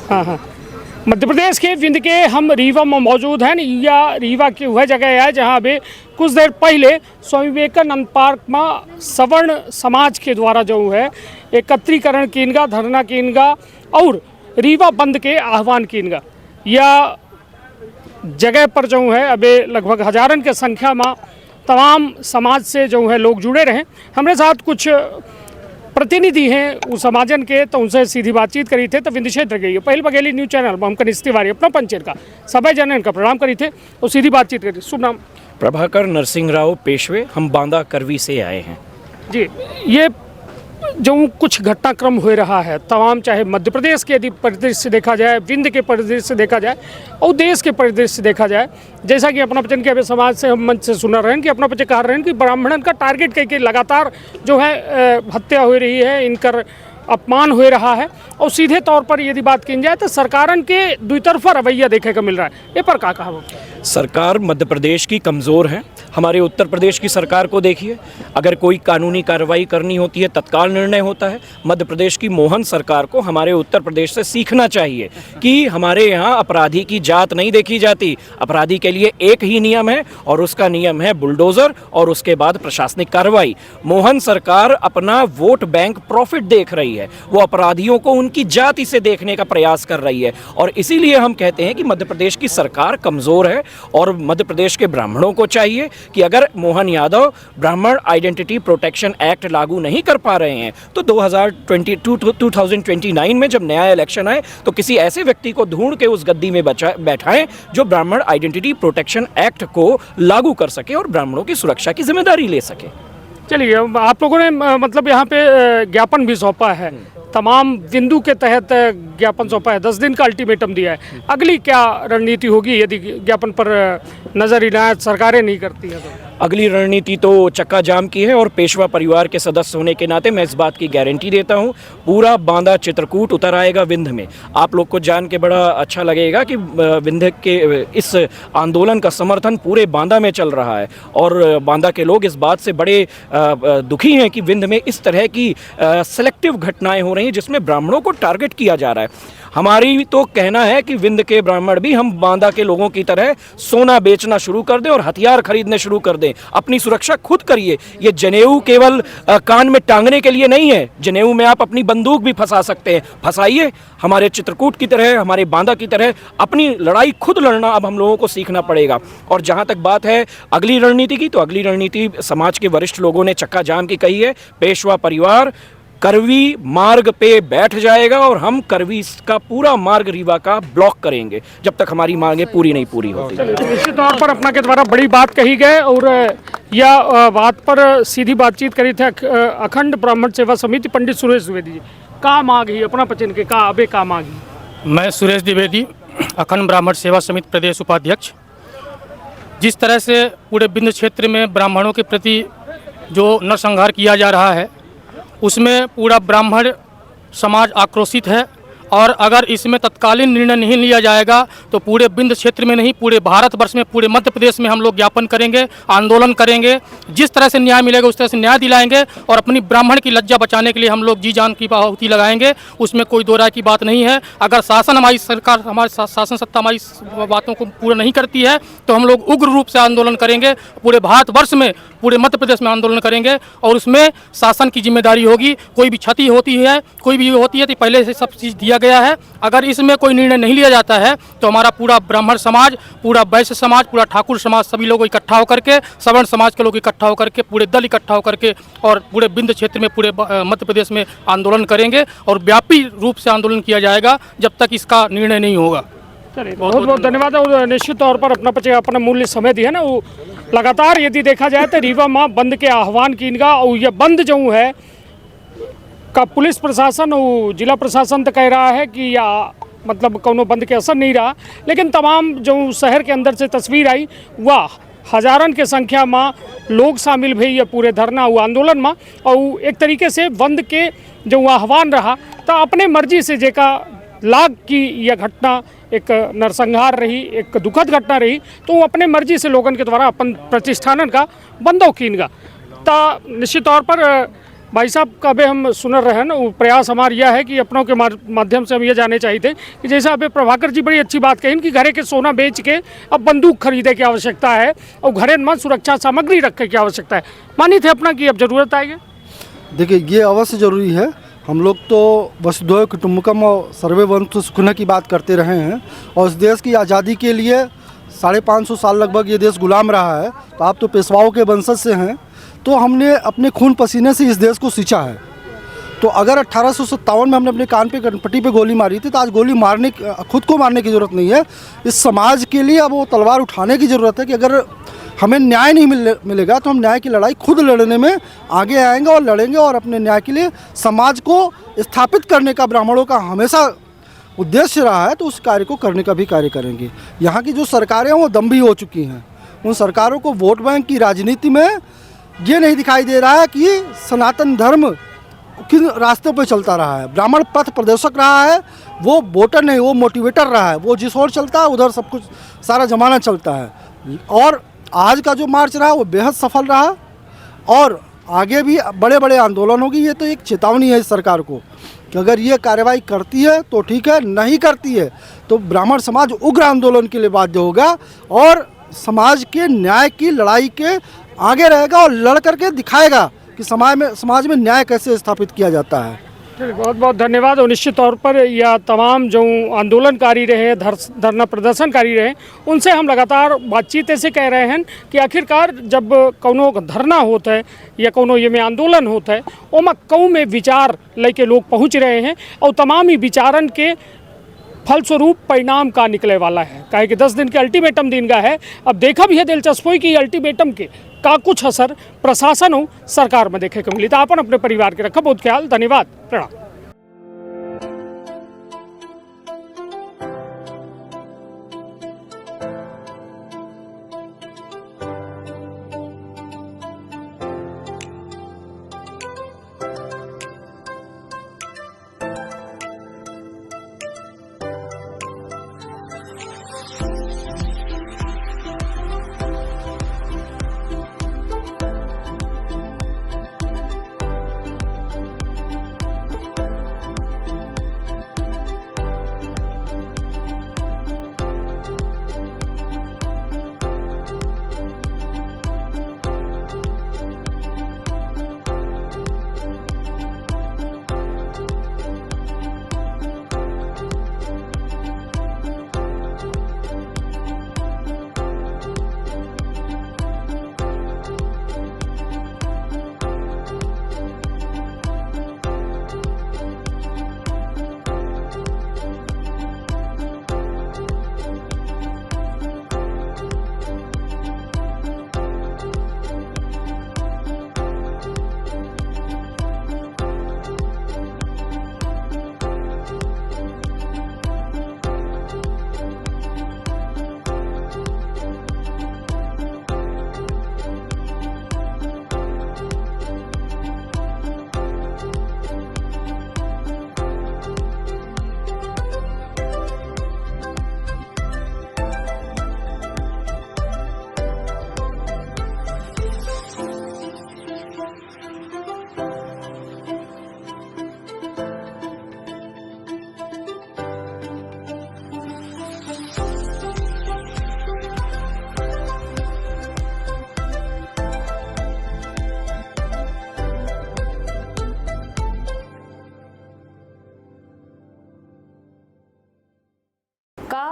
हाँ हाँ, मध्य प्रदेश के विंध्य के हम रीवा में मौजूद हैं। या रीवा की वह जगह है जहाँ अभी कुछ देर पहले स्वामी विवेकानंद पार्क में सवर्ण समाज के द्वारा जो है एकत्रीकरण कीनगा, धरना कीनगा और रीवा बंद के आह्वान कीनगा। या जगह पर जो है अभी लगभग हजारन के संख्या में तमाम समाज से जो है लोग जुड़े रहे। हमारे साथ कुछ प्रतिनिधि हैं उस समाजन के, तो उनसे सीधी बातचीत करी थे। तो विंध्य क्षेत्र के पहल बघेली न्यूज चैनल में हम कनिष्ठ तिवारी अपना पंचेर का सभी जन का प्रणाम करी थे और सीधी बातचीत करी। शुभ नाम? प्रभाकर नरसिंह राव पेशवे। हम बांदा करवी से आए हैं जी। ये जो कुछ घटनाक्रम हो रहा है तमाम, चाहे मध्य प्रदेश के यदि परिदृश्य से देखा जाए, विंध्य के परिदृश्य से देखा जाए और देश के परिदृश्य से देखा जाए, जैसा कि अपना वचन के अभी समाज से हम मंच से सुना रहे हैं कि अपना वचन कह रहे हैं कि ब्राह्मणन का टारगेट करके लगातार जो है हत्या हो रही है, इनकर अपमान हो रहा है। और सीधे तौर पर यदि बात की जाए तो सरकारन के दुई तरफा रवैया देखे को मिल रहा है। ये पर क्या कहा? सरकार मध्य प्रदेश की कमज़ोर है। हमारे उत्तर प्रदेश की सरकार को देखिए, अगर कोई कानूनी कार्रवाई करनी होती है तत्काल निर्णय होता है। मध्य प्रदेश की मोहन सरकार को हमारे उत्तर प्रदेश से सीखना चाहिए कि हमारे यहाँ अपराधी की जात नहीं देखी जाती। अपराधी के लिए एक ही नियम है और उसका नियम है बुलडोज़र और उसके बाद प्रशासनिक कार्रवाई। मोहन सरकार अपना वोट बैंक प्रॉफिट देख रही है, वो अपराधियों को उनकी जाति से देखने का प्रयास कर रही है। और इसीलिए हम कहते हैं कि मध्य प्रदेश की सरकार कमज़ोर है और मध्य प्रदेश के ब्राह्मणों को चाहिए कि अगर मोहन यादव ब्राह्मण आइडेंटिटी प्रोटेक्शन एक्ट लागू नहीं कर पा रहे हैं तो 2029 में जब नया इलेक्शन आए तो किसी ऐसे व्यक्ति को ढूंढ के उस गद्दी में बैठाएं जो ब्राह्मण आइडेंटिटी प्रोटेक्शन एक्ट को लागू कर सके और ब्राह्मणों की सुरक्षा की जिम्मेदारी ले सके। चलिए, आप लोगों ने मतलब यहाँ पे ज्ञापन भी सौंपा है, तमाम बिंदु के तहत ज्ञापन सौंपा है, 10 दिन का अल्टीमेटम दिया है। अगली क्या रणनीति होगी यदि ज्ञापन पर नजर इनायत सरकारें नहीं करती हैं तो? अगली रणनीति तो चक्का जाम की है और पेशवा परिवार के सदस्य होने के नाते मैं इस बात की गारंटी देता हूं, पूरा बांदा चित्रकूट उतर आएगा विंध्य में। आप लोग को जान के बड़ा अच्छा लगेगा कि विंध्य के इस आंदोलन का समर्थन पूरे बांदा में चल रहा है और बांदा के लोग इस बात से बड़े दुखी हैं कि विंध्य में इस तरह की सेलेक्टिव घटनाएं हो रही हैं जिसमें ब्राह्मणों को टारगेट किया जा रहा है। हमारी तो कहना है कि विंध्य के ब्राह्मण भी हम बांदा के लोगों की तरह सोना बेचना शुरू कर दें और हथियार खरीदने शुरू कर दें। अपनी सुरक्षा खुद करिए। ये जनेऊ केवल कान में टांगने के लिए नहीं है। जनेऊ में आप अपनी बंदूक भी फंसा सकते हैं, फंसाइए। हमारे चित्रकूट की तरह, हमारे बांदा की तरह अपनी लड़ाई खुद लड़ना अब हम लोगों को सीखना पड़ेगा। और जहाँ तक बात है अगली रणनीति की, तो अगली रणनीति समाज के वरिष्ठ लोगों ने चक्का जाम की कही है। पेशवा परिवार करवी मार्ग पे बैठ जाएगा और हम करवी का पूरा मार्ग रीवा का ब्लॉक करेंगे जब तक हमारी मांगे पूरी नहीं पूरी होती। निश्चित तौर पर अपना के द्वारा बड़ी बात कही गई और यह बात पर सीधी बातचीत करी थे अखंड ब्राह्मण सेवा समिति पंडित सुरेश द्विवेदी जी। का मांग ही अपना पचन के का अबे का मांग ही? मैं सुरेश द्विवेदी, अखंड ब्राह्मण सेवा समिति प्रदेश उपाध्यक्ष। जिस तरह से पूरे विंध्य क्षेत्र में ब्राह्मणों के प्रति जो नरसंहार किया जा रहा है उसमें पूरा ब्राह्मण समाज आक्रोशित है और अगर इसमें तत्कालीन निर्णय नहीं लिया जाएगा तो पूरे विंध्य क्षेत्र में नहीं, पूरे भारतवर्ष में, पूरे मध्य प्रदेश में हम लोग ज्ञापन करेंगे, आंदोलन करेंगे। जिस तरह से न्याय मिलेगा उस तरह से न्याय दिलाएंगे और अपनी ब्राह्मण की लज्जा बचाने के लिए हम लोग जी जान की आहुति लगाएंगे। उसमें कोई दो राय की बात नहीं है। अगर शासन, हमारी सरकार, हमारी शासन सत्ता हमारी बातों को पूरा नहीं करती है तो हम लोग उग्र रूप से आंदोलन करेंगे। पूरे भारतवर्ष में, पूरे मध्य प्रदेश में आंदोलन करेंगे और उसमें शासन की जिम्मेदारी होगी। कोई भी क्षति होती है, कोई भी होती है तो पहले से सब चीज़ दिया गया है। अगर इसमें कोई निर्णय नहीं लिया जाता है तो हमारा पूरा ब्राह्मण समाज, पूरा वैश्य समाज, पूरा ठाकुर समाज, सभी लोग इकट्ठा होकर के, सवर्ण समाज के लोग इकट्ठा होकर के, पूरे दल इकट्ठा होकर के और पूरे विंध्य क्षेत्र में, पूरे मध्य प्रदेश में आंदोलन करेंगे और व्यापी रूप से आंदोलन किया जाएगा जब तक इसका निर्णय नहीं होगा। चलिए, बहुत बहुत धन्यवाद। और निश्चित तौर पर अपना मूल्य समय दिया ना, वो लगातार यदि देखा जाए तो रीवा माँ बंद के आह्वान कीनगा और यह बंद जो है का पुलिस प्रशासन और जिला प्रशासन तो कह रहा है कि या मतलब कोनो बंद के असर नहीं रहा, लेकिन तमाम जो शहर के अंदर से तस्वीर आई वह हजारन के संख्या में लोग शामिल भई ये पूरे धरना हुआ आंदोलन में। और एक तरीके से बंद के जो आह्वान रहा तो अपने मर्जी से जेका लाग की यह घटना एक नरसंहार रही, एक दुखद घटना रही, तो वो अपने मर्जी से लोगन के द्वारा अपन प्रतिष्ठानन का बंदो कीनगा। तो निश्चित तौर पर भाई साहब का अभी हम सुन रहे हैं ना, वो प्रयास हमारा यह है कि अपनों के माध्यम से हम ये जानना चाहिए थे कि जैसा अभी प्रभाकर जी बड़ी अच्छी बात कही कि घरे के सोना बेच के अब बंदूक खरीदे की आवश्यकता है और घरे में सुरक्षा सामग्री रखने की आवश्यकता है। मानी थे अपना कि अब जरूरत आएगी। देखिए ये अवश्य ज़रूरी है। हम लोग तो वसुधैव कुटुम्बकम और सर्वेभवन्तु सुखिनः की बात करते रहे हैं और इस देश की आज़ादी के लिए 550 साल लगभग ये देश गुलाम रहा है। तो आप तो पेशवाओं के वंशज से हैं, तो हमने अपने खून पसीने से इस देश को सींचा है। तो अगर 1857 में हमने अपने कान पे पट्टी पे गोली मारी थी, तो आज गोली मारने खुद को मारने की ज़रूरत नहीं है। इस समाज के लिए अब वो तलवार उठाने की ज़रूरत है कि अगर हमें न्याय नहीं मिलेगा तो हम न्याय की लड़ाई खुद लड़ने में आगे आएंगे और लड़ेंगे और अपने न्याय के लिए समाज को स्थापित करने का ब्राह्मणों का हमेशा उद्देश्य रहा है। तो उस कार्य को करने का भी कार्य करेंगे। यहाँ की जो सरकारें हैं वो दम्भी हो चुकी हैं। उन सरकारों को वोट बैंक की राजनीति में ये नहीं दिखाई दे रहा है कि सनातन धर्म किन रास्तों पे चलता रहा है। ब्राह्मण पथ प्रदर्शक रहा है, वो वोटर नहीं, वो मोटिवेटर रहा है। वो जिस ओर चलता है उधर सब कुछ सारा जमाना चलता है। और आज का जो मार्च रहा वो बेहद सफल रहा और आगे भी बड़े बड़े आंदोलन होगी। ये तो एक चेतावनी है इस सरकार को कि अगर ये कार्रवाई करती है तो ठीक है, नहीं करती है तो ब्राह्मण समाज उग्र आंदोलन के लिए बाध्य होगा और समाज के न्याय की लड़ाई के आगे रहेगा और लड़ करके दिखाएगा कि समाज में न्याय कैसे स्थापित किया जाता है। बहुत बहुत धन्यवाद। और निश्चित तौर पर यह तमाम जो आंदोलनकारी रहे, धरना प्रदर्शनकारी रहे, उनसे हम लगातार बातचीत ऐसे कह रहे हैं कि आखिरकार जब कोनो धरना होता है या कोनो ये में आंदोलन होता है, ओमा कऊ में विचार लेके लोग पहुंच रहे हैं और तमाम ही विचारन के फलस्वरूप परिणाम का निकले वाला है। काहे कि 10 दिन के अल्टीमेटम दिन का है। अब देखा भी है दिलचस्प कि अल्टीमेटम के का कुछ असर प्रशासन हो सरकार में देखे को मिली। तो अपन अपने परिवार के रखा बहुत ख्याल। धन्यवाद, प्रणाम।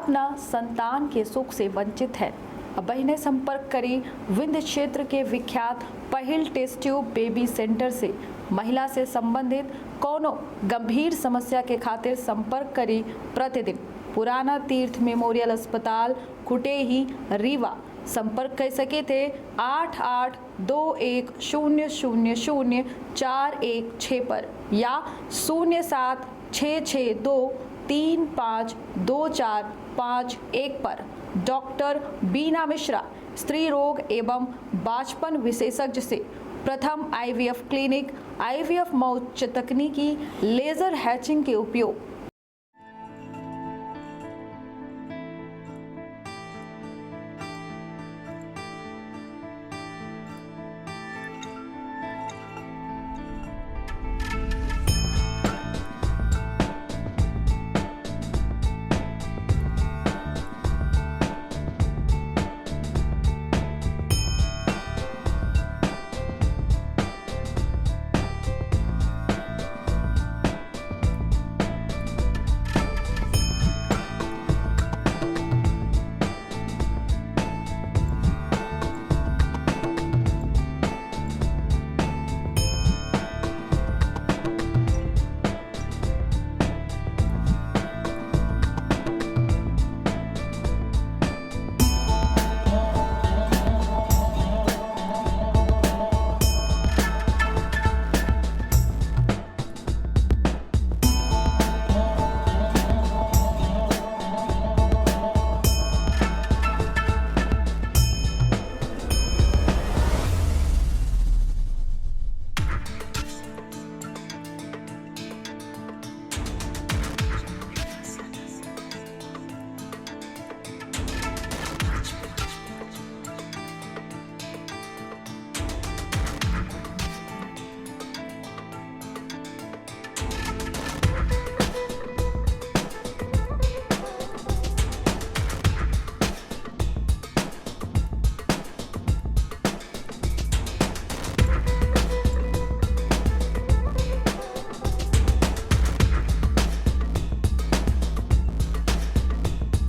अपना संतान के सुख से वंचित है। अब बहनें संपर्क करी विंध्य क्षेत्र के विख्यात पहिल टेस्ट ट्यूब बेबी सेंटर से। महिला से संबंधित कोनो गंभीर समस्या के खातिर संपर्क करी प्रतिदिन पुराना तीर्थ मेमोरियल अस्पताल कुटेही रीवा। संपर्क कर सके थे 8821000416 पर या 076623524551 पर। डॉक्टर बीना मिश्रा स्त्री रोग एवं बांझपन विशेषज्ञ से प्रथम IVF क्लिनिक, IVF मौत तकनीकी, लेजर हैचिंग के उपयोग,